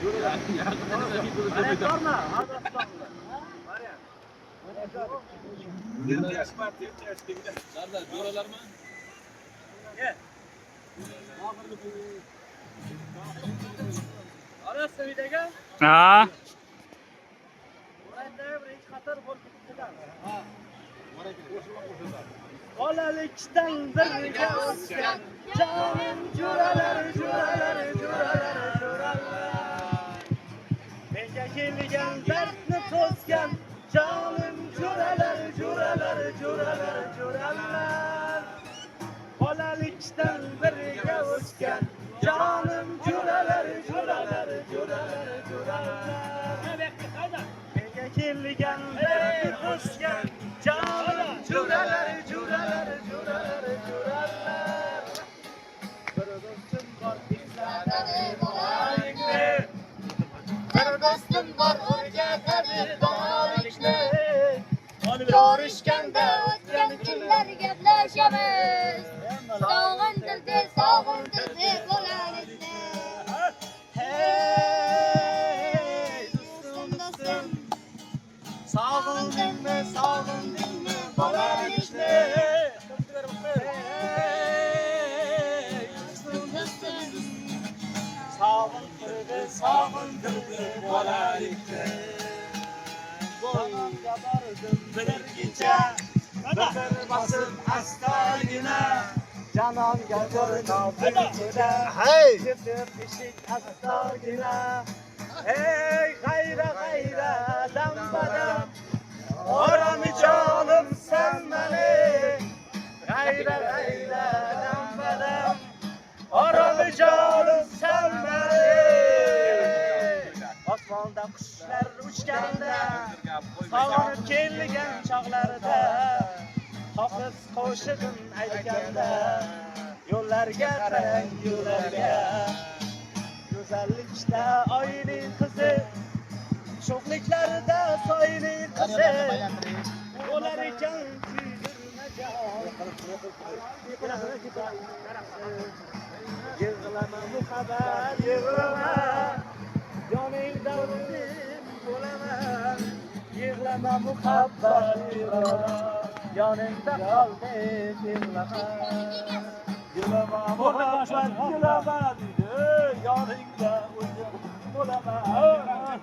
Minnatdorman. Zo'ralarmi? Orasida videoga. Ha. Birinchi qator bo'lib ketdi. Bolalikdan birga o'sgan jonim jo'ralar. Menga kelgan dardni to'sgan jonim jo'ralar. Bolalikdan birga o'sgan jonim jo'ralar. Menga kelgan dardni to'sgan jonim jo'ralar. Bir do'stim bor izlatadi bolalikni. Bir do'stim bor o'rgatadi donolikni. Ko'rishganda o'tgan kunlar gaplashamiz. Sog'indirdi bolalikni. Hey do'stim, sog'indingmi bolalikni? Hey do'stim, sog'indirdi bolalikni. Boyga bordim bir kecha, bir bosib astagina, janonga ko'rinib ko'chada. Hey, eshik astagina. Hey, g'ayra dam-badam, orami jonim sen meni. G'ayra dam-badam, orami jonim sen meni. Osmonda qushlar uchganda, sog'inib kelgan chog'larida, hofiz qo'shig'in aytganda, yo'llarga qarang yo'llarga. Go'zallikda oyli qizi, sho'xliklarda soyli qizi, bo'lar ekan kuydirmajon. Yig'lama muhabbat, yig'lama, yoningda o'zim bo'laman. Yig'lama muhabbat, yig'lama, yoningda qoldim yig'lama. Yig'lama muhabbat, yig'lama, yoningda o'zim bo'laman.